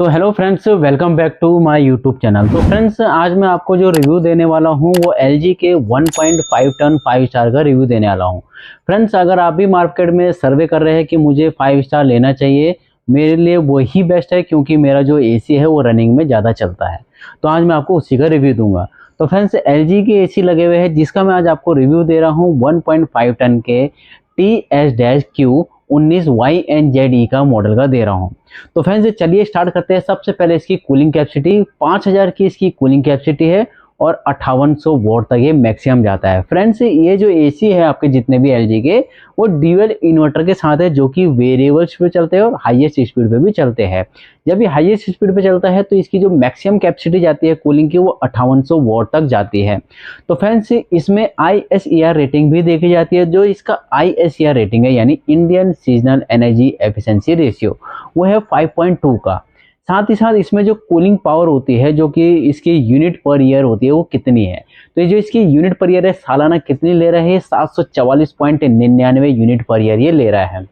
तो hello friends, welcome back to my YouTube channel. तो friends, आज मैं आपको जो रिव्यू देने वाला हूं वो LG के 1.5 टन 5 स्टार का रिव्यू देने वाला हूं। फ्रेंड्स, अगर आप भी मार्केट में सर्वे कर रहे हैं कि मुझे 5 स्टार लेना चाहिए, मेरे लिए वही बेस्ट है क्योंकि मेरा जो एसी है वो रनिंग में ज़्यादा चलता है। तो आज मैं आपको उसी का रिव्यू दूंगा। तो फ्रेंड्स, LG के एसी लगे हुए हैं जिसका मैं आज आपको रिव्यू दे रहा हूँ 1.5 टन के TS-Q19YNZE का मॉडल का दे रहा हूँ। तो फ्रेंड्स, चलिए स्टार्ट करते हैं। सबसे पहले इसकी कूलिंग कैपेसिटी 5000 की इसकी कूलिंग कैपेसिटी है और 5800 वोट तक ये मैक्सिमम जाता है। फ्रेंड्स, ये जो एसी है आपके जितने भी LG के, वो ड्यूअल इन्वर्टर के साथ है जो कि वेरिएबल स्पीड पे चलते हैं और हाईएस्ट स्पीड पे भी चलते हैं। जब ये हाईएस्ट स्पीड पे चलता है तो इसकी जो मैक्सिमम कैपेसिटी जाती है कूलिंग की वो 5800 वोट तक जाती है। तो फ्रेंड्स, इसमें ISER रेटिंग भी देखी जाती है। जो इसका ISER रेटिंग है यानी Indian seasonal energy efficiency ratio, वो है 5.2 का। साथ ही साथ इसमें जो कूलिंग पावर होती है जो कि इसकी यूनिट पर ईयर होती है वो कितनी है, तो ये जो इसकी यूनिट पर ईयर है सालाना कितनी ले रहा है, 744.99 यूनिट पर ईयर ये ले रहा है।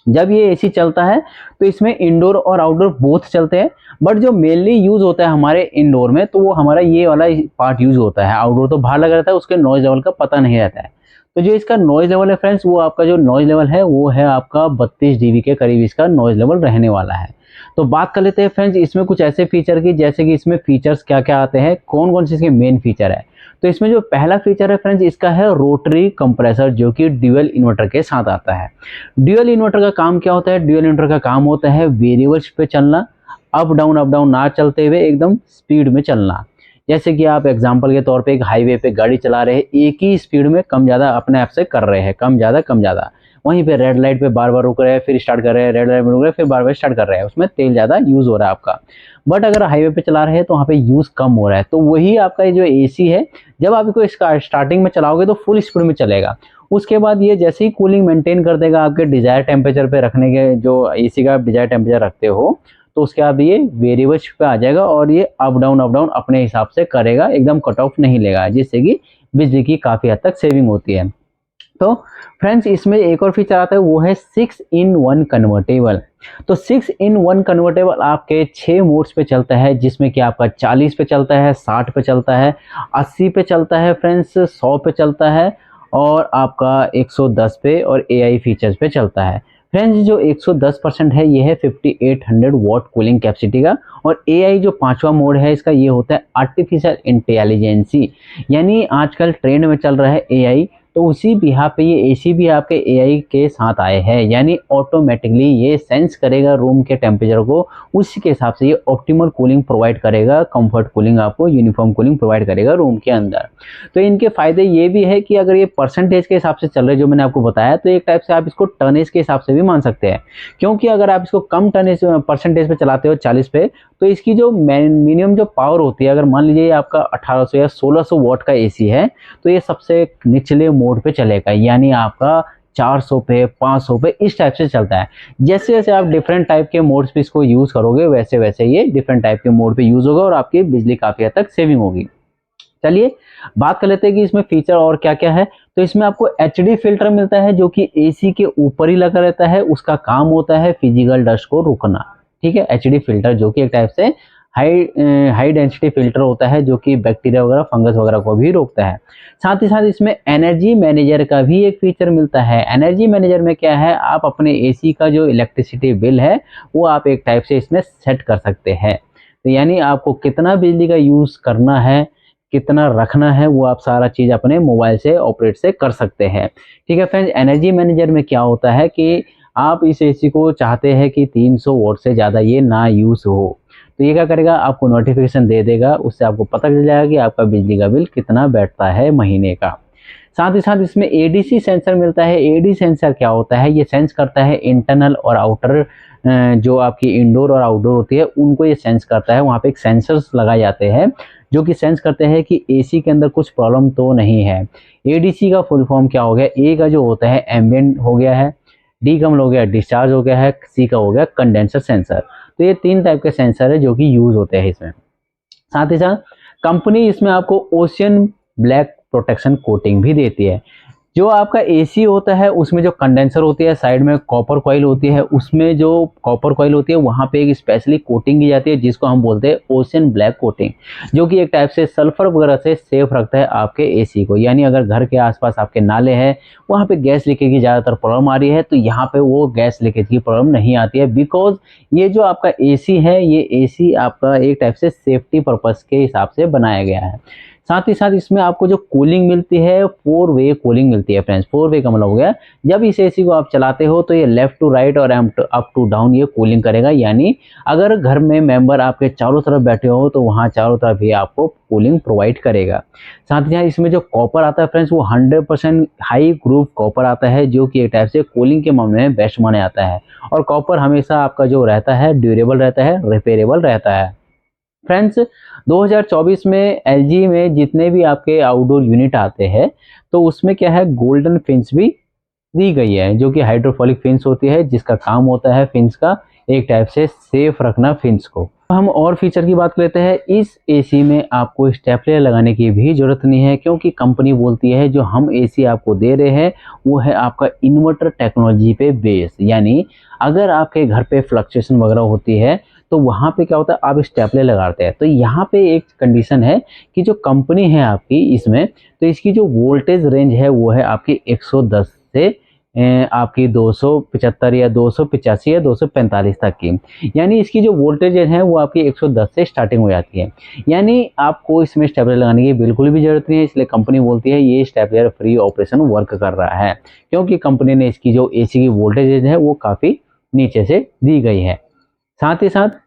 जब ये एसी चलता है तो इसमें इंडोर और आउटडोर बोथ चलते हैं, बट जो मेनली यूज होता है हमारे इंडोर में तो वो हमारा ये वाला पार्ट यूज होता है। आउटडोर तो बाहर लगा रहता है, उसके नॉइज लेवल का पता नहीं रहता है। तो जो इसका नॉइज लेवल है फ्रेंड्स, वो आपका जो नॉइज लेवल है वो है आपका 32 dB के करीब इसका नॉइज लेवल रहने वाला है। तो बात कर लेते हैं फ्रेंड्स इसमें कुछ ऐसे फीचर की, जैसे कि इसमें फीचर्स क्या क्या आते हैं, कौन कौन से इसके मेन फीचर है। तो इसमें जो पहला फीचर है फ्रेंड्स, इसका है रोटरी कंप्रेसर जो कि ड्यूअल इन्वर्टर के साथ आता है। ड्यूअल इन्वर्टर का काम क्या होता है? ड्यूअल इन्वर्टर का काम होता है वेरिएबल्स पे चलना, अप डाउन ना चलते हुए एकदम स्पीड में चलना। जैसे कि आप एग्जांपल के तौर पे एक हाईवे पे गाड़ी चला रहे हैं, एक ही स्पीड में कम ज़्यादा अपने आप से कर रहे हैं, कम ज़्यादा। वहीं पे रेड लाइट पे बार बार रुक रहे हैं, फिर स्टार्ट कर रहे हैं, रेड लाइट में रुक रहे हैं, फिर बार बार स्टार्ट कर रहे हैं, उसमें तेल ज़्यादा यूज़ हो रहा है आपका। बट अगर हाईवे पे चला रहे हैं तो वहाँ पे यूज़ कम हो रहा है। तो वही आपका ये जो एसी है, जब आप इसको स्टार्टिंग में चलाओगे तो फुल स्पीड में चलेगा। उसके बाद ये जैसे ही कूलिंग मेंटेन कर देगा आपके डिजायर टेम्परेचर पे रखने के, जो एसी का आप डिजायर टेम्परेचर रखते हो, तो उसके बाद ये वेरिएबल पे आ जाएगा और ये अप डाउन अपने हिसाब से करेगा, एकदम कट ऑफ नहीं लेगा, जिससे कि बिजली की काफ़ी हद तक सेविंग होती है। तो फ्रेंड्स, इसमें एक और फीचर आता है वो है 6-in-1 कन्वर्टेबल। तो 6-in-1 कन्वर्टेबल आपके 6 मोड्स पे चलता है, जिसमें कि आपका 40 पे चलता है, 60 पे चलता है, 80 पे चलता है फ्रेंड्स, 100 पे चलता है और आपका 110 पे और AI फीचर्स पे चलता है। फ्रेंड्स, जो 110% है ये है 5800 वॉट कूलिंग कैपेसिटी का, और AI जो पांचवा मोड है इसका ये होता है आर्टिफिशियल इंटेलिजेंसी, यानी आजकल ट्रेंड में चल रहा है AI। तो उसी बिहाफ पे ये एसी भी आपके AI के साथ आए हैं, यानी ऑटोमेटिकली ये सेंस करेगा रूम के टेम्परेचर को, उसी के हिसाब से ये ऑप्टिमल कूलिंग प्रोवाइड करेगा, कंफर्ट कूलिंग आपको यूनिफॉर्म कूलिंग प्रोवाइड करेगा रूम के अंदर। तो इनके फायदे ये भी है कि अगर ये परसेंटेज के हिसाब से चल रहे जो मैंने आपको बताया, तो एक टाइप से आप इसको टनेज के हिसाब से भी मान सकते हैं, क्योंकि अगर आप इसको कम टनेज परसेंटेज पे चलाते हो 40 पे, तो इसकी जो मिनिमम जो पावर होती है, अगर मान लीजिए आपका 1800 या 1600 वॉट का एसी है, तो ये सबसे निचले मोड पे चलेगा, यानी आपका 400 पे 500 पे इस टाइप से चलता है। जैसे जैसे आप डिफरेंट टाइप के मोड्स पे इसको यूज करोगे वैसे वैसे ये डिफरेंट टाइप के मोड पे यूज होगा और आपकी बिजली काफी हद तक सेविंग होगी। चलिए बात कर लेते हैं कि इसमें फीचर और क्या क्या है। तो इसमें आपको HD फिल्टर मिलता है जो कि एसी के ऊपर ही लगा रहता है, उसका काम होता है फिजिकल डस्ट को रोकना। ठीक है, HD फिल्टर जो कि एक टाइप से हाई डेंसिटी फिल्टर होता है जो कि बैक्टीरिया वगैरह फंगस वगैरह को भी रोकता है। साथ ही साथ इसमें एनर्जी मैनेजर का भी एक फीचर मिलता है। एनर्जी मैनेजर में क्या है, आप अपने एसी का जो इलेक्ट्रिसिटी बिल है वो आप एक टाइप से इसमें सेट कर सकते हैं। तो यानी आपको कितना बिजली का यूज करना है, कितना रखना है, वो आप सारा चीज अपने मोबाइल से ऑपरेट से कर सकते हैं। ठीक है फ्रेंड्स, एनर्जी मैनेजर में क्या होता है कि आप इस एसी को चाहते हैं कि 300 वोट से ज़्यादा ये ना यूज़ हो, तो ये क्या करेगा, आपको नोटिफिकेशन दे देगा, उससे आपको पता चल जाएगा कि आपका बिजली का बिल कितना बैठता है महीने का। साथ ही साथ इसमें ADC सेंसर मिलता है। ADC सेंसर क्या होता है, ये सेंस करता है इंटरनल और आउटर, जो आपकी इंडोर और आउटडोर होती है उनको ये सेंस करता है। वहाँ पे एक सेंसर्स लगाए जाते हैं जो कि सेंस करते हैं कि एसी के अंदर कुछ प्रॉब्लम तो नहीं है। ADC का फुल फॉर्म क्या हो गया, ए का जो होता है एम्बिएंट हो गया है, डी का हो गया डिस्चार्ज हो गया है, सी का हो गया कंडेंसर सेंसर। तो ये 3 टाइप के सेंसर है जो कि यूज होते हैं इसमें। साथ ही साथ कंपनी इसमें आपको ओशियन ब्लैक प्रोटेक्शन कोटिंग भी देती है। जो आपका एसी होता है उसमें जो कंडेंसर होती है, साइड में कॉपर कॉइल होती है, उसमें जो कॉपर कॉइल होती है वहाँ पे एक स्पेशली कोटिंग की जाती है जिसको हम बोलते हैं ओशन ब्लैक कोटिंग, जो कि एक टाइप से सल्फर वगैरह से सेफ रखता है आपके एसी को। यानी अगर घर के आसपास आपके नाले हैं, वहाँ पे गैस लीकेज की ज़्यादातर प्रॉब्लम आ रही है, तो यहाँ पे वो गैस लीकेज की प्रॉब्लम नहीं आती है, बिकॉज ये जो आपका एसी है, ये एसी आपका एक टाइप से सेफ्टी पर्पज़ के हिसाब से बनाया गया है। साथ ही साथ इसमें आपको जो कूलिंग मिलती है, 4 वे कूलिंग मिलती है फ्रेंड्स। 4 वे का मतलब हो गया, जब इस एसी को आप चलाते हो तो ये लेफ्ट टू राइट और अप टू डाउन ये कूलिंग करेगा। यानी अगर घर में मेंबर आपके चारों तरफ बैठे हो तो वहाँ चारों तरफ ही आपको कूलिंग प्रोवाइड करेगा। साथ ही साथ इसमें जो कॉपर आता है फ्रेंड्स, वो 100% हाई ग्रुप कॉपर आता है, जो कि एक टाइप से कूलिंग के मामले में बेस्ट माना जाता है। और कॉपर हमेशा आपका जो रहता है ड्यूरेबल रहता है, रिपेयरेबल रहता है। फ्रेंड्स 2024 में एलजी में जितने भी आपके आउटडोर यूनिट आते हैं, तो उसमें क्या है, गोल्डन फिंच भी दी गई है, जो कि हाइड्रोफोलिक फिंच होती है, जिसका काम होता है फिंच का एक टाइप से सेफ रखना फिंच को। हम और फीचर की बात कर लेते हैं। इस एसी में आपको स्टेपलर लगाने की भी जरूरत नहीं है, क्योंकि कंपनी बोलती है जो हम एसी आपको दे रहे हैं वो है आपका इन्वर्टर टेक्नोलॉजी पे बेस। यानी अगर आपके घर पे फ्लक्चुएशन वगैरह होती है तो वहाँ पे क्या होता है, आप स्टेपलर लगाते हैं। तो यहाँ पे एक कंडीशन है कि जो कंपनी है आपकी इसमें, तो इसकी जो वोल्टेज रेंज है वो है आपकी 110 से आपकी 275 या 285 या 245 तक की। यानी इसकी जो वोल्टेज है वो आपकी 110 से स्टार्टिंग हो जाती है। यानी आपको इसमें स्टेपलर लगाने की बिल्कुल भी जरूरत नहीं है, इसलिए कंपनी बोलती है ये स्टेपलर फ्री ऑपरेशन वर्क कर रहा है, क्योंकि कंपनी ने इसकी जो एसी की वोल्टेज है वो काफ़ी नीचे से दी गई है। साथ ही साथ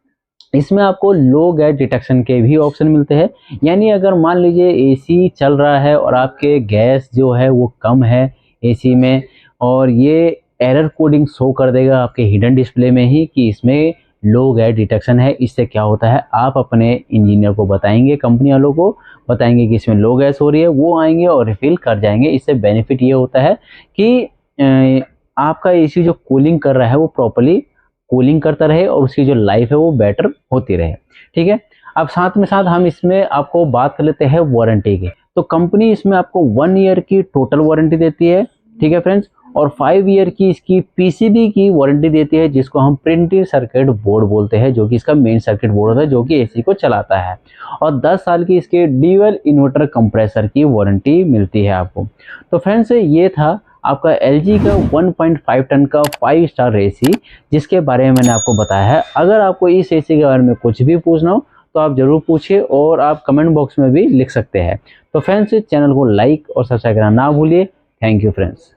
इसमें आपको लो गैस डिटेक्शन के भी ऑप्शन मिलते हैं। यानी अगर मान लीजिए एसी चल रहा है और आपके गैस जो है वो कम है एसी में, और ये एरर कोडिंग शो कर देगा आपके हिडन डिस्प्ले में ही कि इसमें लो गैस डिटेक्शन है। इससे क्या होता है, आप अपने इंजीनियर को बताएंगे, कंपनी वालों को बताएंगे कि इसमें लो गैस हो रही है, वो आएंगे और रिफिल कर जाएंगे। इससे बेनिफिट ये होता है कि आपका एसी जो कूलिंग कर रहा है वो प्रॉपरली कूलिंग करता रहे और उसकी जो लाइफ है वो बेटर होती रहे। ठीक है, अब साथ में साथ हम इसमें आपको बात कर लेते हैं वारंटी की। तो कंपनी इसमें आपको 1 ईयर की टोटल वारंटी देती है, ठीक है फ्रेंड्स, और 5 ईयर की इसकी पीसीबी की वारंटी देती है, जिसको हम प्रिंटेड सर्किट बोर्ड बोलते हैं, जो कि इसका मेन सर्किट बोर्ड होता है जो कि एसी को चलाता है। और 10 साल की इसके ड्यूअल इन्वर्टर कंप्रेसर की वारंटी मिलती है आपको। तो फ्रेंड्स ये था आपका LG का 1.5 टन का 5 स्टार एसी, जिसके बारे में मैंने आपको बताया है। अगर आपको इस एसी के बारे में कुछ भी पूछना हो तो आप ज़रूर पूछिए और आप कमेंट बॉक्स में भी लिख सकते हैं। तो फ्रेंड्स चैनल को लाइक और सब्सक्राइब करना ना भूलिए। Thank you friends.